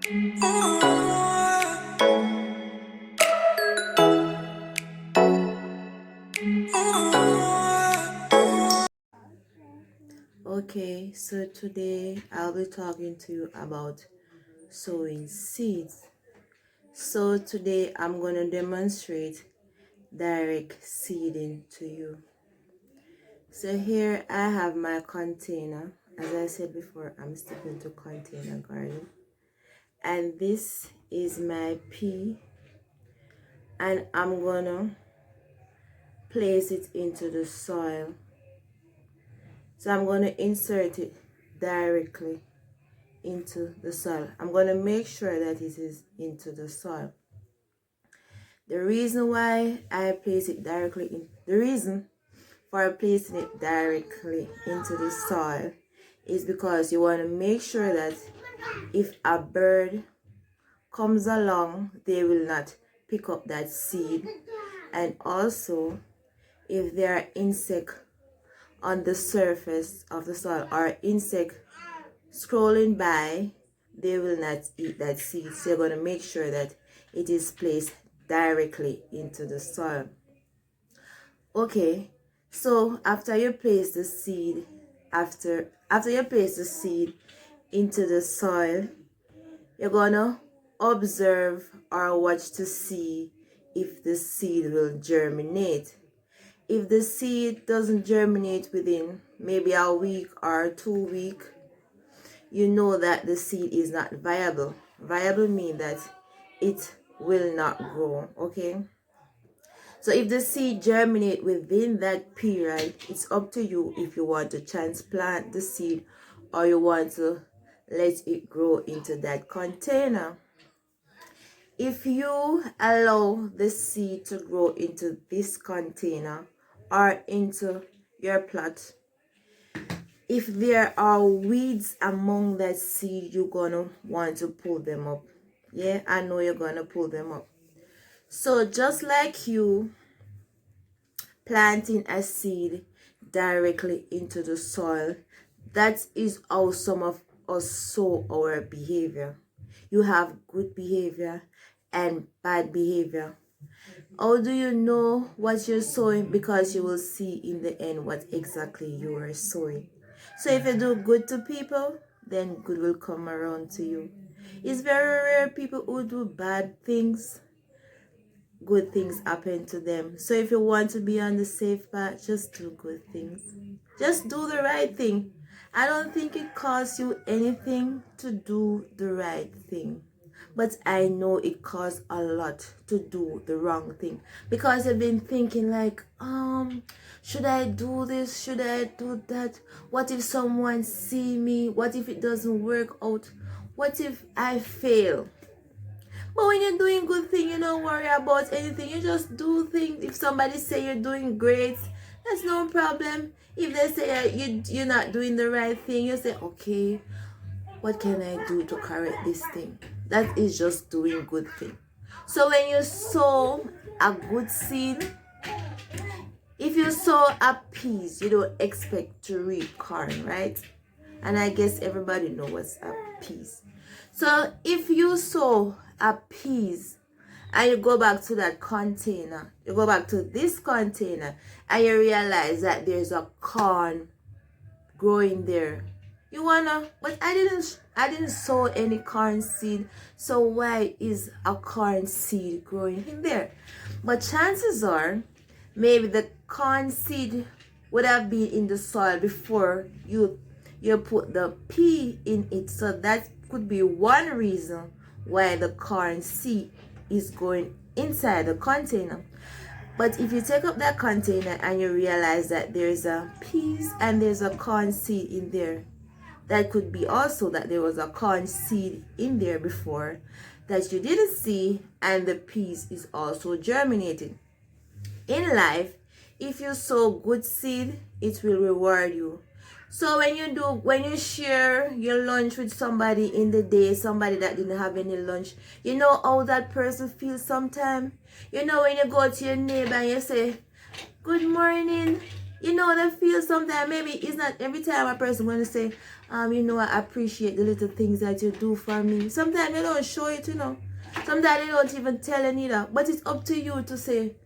Okay, so today I'll be talking to you about sowing seeds. So today I'm going to demonstrate direct seeding to you. So here I have my container. As I said before, I'm sticking to container garden. And this is my pea. And I'm going to place it into the soil. So I'm going to insert it directly into the soil. I'm going to make sure that it is into the soil. The reason why I place it directly in, the reason for placing it directly into the soil is because you want to make sure that if a bird comes along, they will not pick up that seed. And also, if there are insects on the surface of the soil or insect scrolling by, they will not eat that seed. So you're going to make sure that it is placed directly into the soil. Okay, so after you place the seed, after you place the seed into the soil, you're gonna observe or watch to see if the seed will germinate. If the seed doesn't germinate within maybe a week or 2 weeks, you know that the seed is not viable. Viable means that it will not grow, okay? So if the seed germinate within that period, it's up to you if you want to transplant the seed or you want to let it grow into that container. If you allow the seed to grow into this container or into your plot, if there are weeds among that seed, you're gonna want to pull them up. Yeah, I know you're gonna pull them up. So just like you planting a seed directly into the soil, that is how some of us sow our behavior. You have good behavior and bad behavior. How do you know what you're sowing? Because you will see in the end what exactly you are sowing. So if you do good to people, then good will come around to you. It's very rare people who do bad things, good things happen to them. So if you want to be on the safe path, just do good things. Just do the right thing. I don't think it costs you anything to do the right thing. But I know it costs a lot to do the wrong thing. Because I've been thinking like, should I do this? Should I do that? What if someone see me? What if it doesn't work out? What if I fail? But when you're doing good thing, you don't worry about anything. You just do things. If somebody say you're doing great, that's no problem. If they say you're not doing the right thing, you say, okay, what can I do to correct this thing? That is just doing good thing. So when you sow a good seed, if you sow a peas, you don't expect to reap corn, right? And I guess everybody knows what's a peas. So if you sow a peas and you go back to that container, you go back to this container and you realize that there's a corn growing there, you wanna, but I didn't sow any corn seed, so why is a corn seed growing in there? But chances are maybe the corn seed would have been in the soil before you put the pea in it. So that could be one reason why the corn seed is going inside the container. But if you take up that container and you realize that there's a peas and there's a corn seed in there, that could be also that there was a corn seed in there before that you didn't see, and the peas is also germinating. In life, if you sow good seed, it will reward you. So when you share your lunch with somebody in the day, somebody that didn't have any lunch, you know how that person feels sometimes. You know when you go to your neighbor and you say, good morning, You know, they feel sometimes, maybe it's not every time a person going to say, you know, I appreciate the little things that you do for me. Sometimes they don't show it, you know. Sometimes they don't even tell you neither. But it's up to you to say,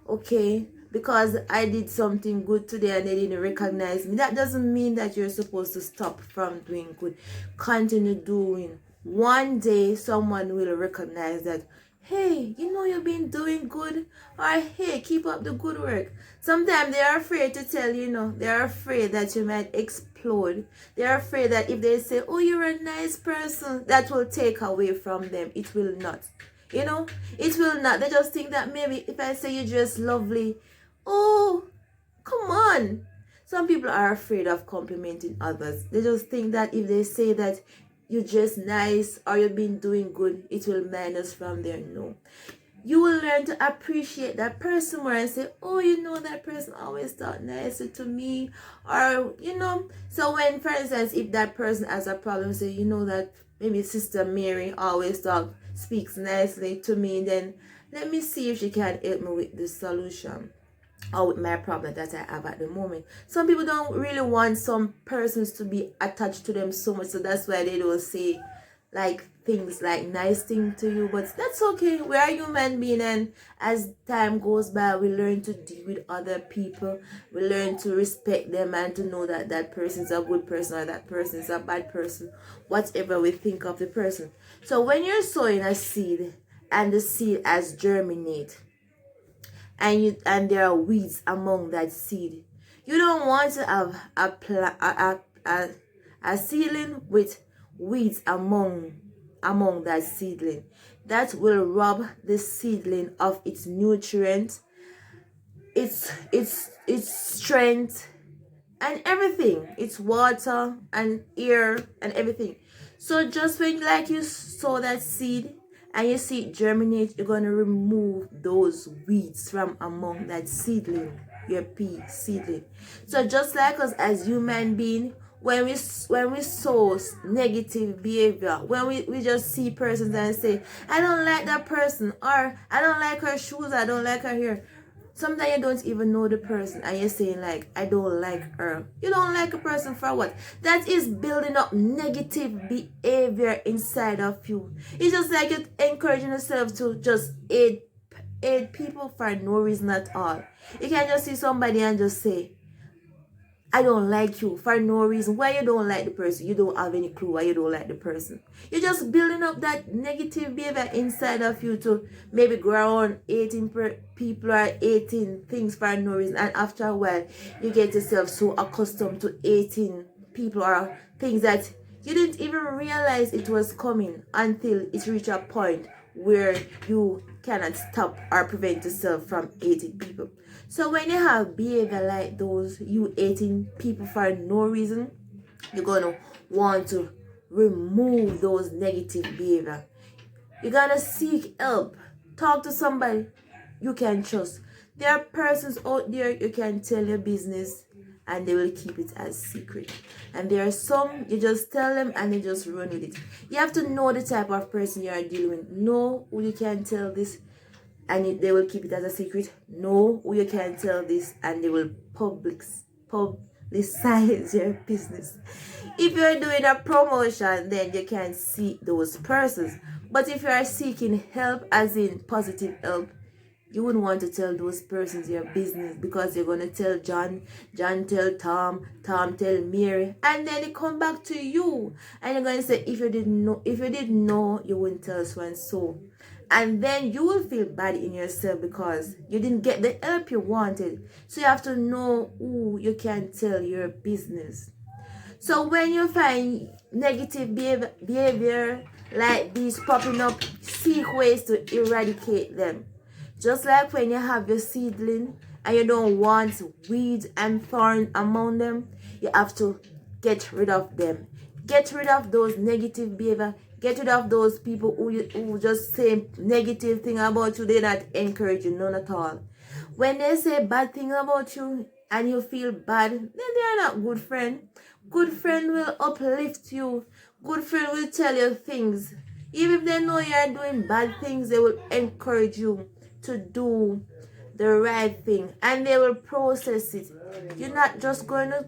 okay, because I did something good today and they didn't recognize me. That doesn't mean that you're supposed to stop from doing good. Continue doing. One day someone will recognize that, hey, you know, you've been doing good, or hey, keep up the good work. Sometimes they are afraid to tell you, know, they are afraid that you might explode. They are afraid that if they say, oh, you're a nice person, that will take away from them. It will not. You know, it will not. They just think that maybe if I say you dress lovely, oh, come on. Some people are afraid of complimenting others. They just think that if they say that you dress nice or you've been doing good, it will minus from there. No. You will learn to appreciate that person more and say, oh, you know, that person always talk nicely to me. Or, you know, so when, for instance, if that person has a problem, say, you know, that maybe Sister Mary always speaks nicely to me, then let me see if she can help me with the solution or with my problem that I have at the moment. Some people don't really want some persons to be attached to them so much, so that's why they don't say like things like nice thing to you, but that's okay. We are human being, and as time goes by, we learn to deal with other people. We learn to respect them and to know that that person is a good person or that person is a bad person, whatever we think of the person. So when you're sowing a seed and the seed has germinate, and there are weeds among that seed, you don't want to have a seedling with weeds among that seedling. That will rob the seedling of its nutrients, its strength, and everything, its water and air and everything. So just when like you sow that seed and you see it germinate, you're going to remove those weeds from among that seedling, your pea seedling. So just like us as human being, when we sow negative behavior, when we just see persons and say, I don't like that person, or I don't like her shoes, I don't like her hair. Sometimes you don't even know the person and you're saying like, I don't like her. You don't like a person for what? That is building up negative behavior inside of you. It's just like you're encouraging yourself to just hate people for no reason at all. You can just see somebody and just say, I don't like you for no reason. Why you don't like the person? You don't have any clue why you don't like the person. You're just building up that negative behavior inside of you to maybe grow on 18 people or 18 things for no reason. And after a while, you get yourself so accustomed to 18 people or things that you didn't even realize it was coming until it reached a point where you cannot stop or prevent yourself from hating people. So when you have behavior like those, you hating people for no reason, you're gonna want to remove those negative behavior. You're gonna seek help. Talk to somebody you can trust. There are persons out there you can tell your business and they will keep it as secret. And there are some you just tell them and they just run with it. You have to know the type of person you are dealing with. Know who you can tell this and they will keep it as a secret. Know who you can tell this and they will publicize your business. If you're doing a promotion, then you can seek those persons. But if you are seeking help, as in positive help, you wouldn't want to tell those persons your business, because you're going to tell John tell Tom tell Mary, and then they come back to you and you're going to say, if you didn't know, you wouldn't tell so and so. And then you will feel bad in yourself because you didn't get the help you wanted. So you have to know who you can tell your business. So when you find negative behavior like these popping up, seek ways to eradicate them. Just like when you have your seedling and you don't want weeds and thorns among them, you have to get rid of them. Get rid of those negative behavior. Get rid of those people who just say negative thing about you. They not encourage you, none at all. When they say bad thing about you and you feel bad, then they are not good friend. Good friend will uplift you. Good friend will tell you things. Even if they know you are doing bad things, they will encourage you to do the right thing, and they will process it. You're not just going to,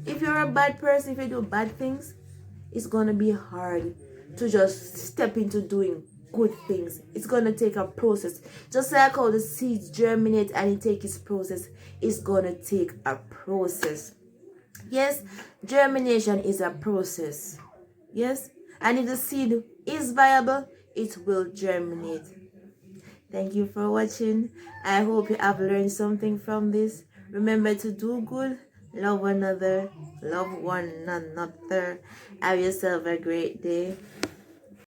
if you're a bad person, if you do bad things, it's going to be hard to just step into doing good things. It's going to take a process. Just like how the seeds germinate and it takes its process, it's going to take a process. Yes, germination is a process. Yes, and if the seed is viable, it will germinate. Thank you for watching. I hope you have learned something from this. Remember to do good, love one another, love one another. Have yourself a great day.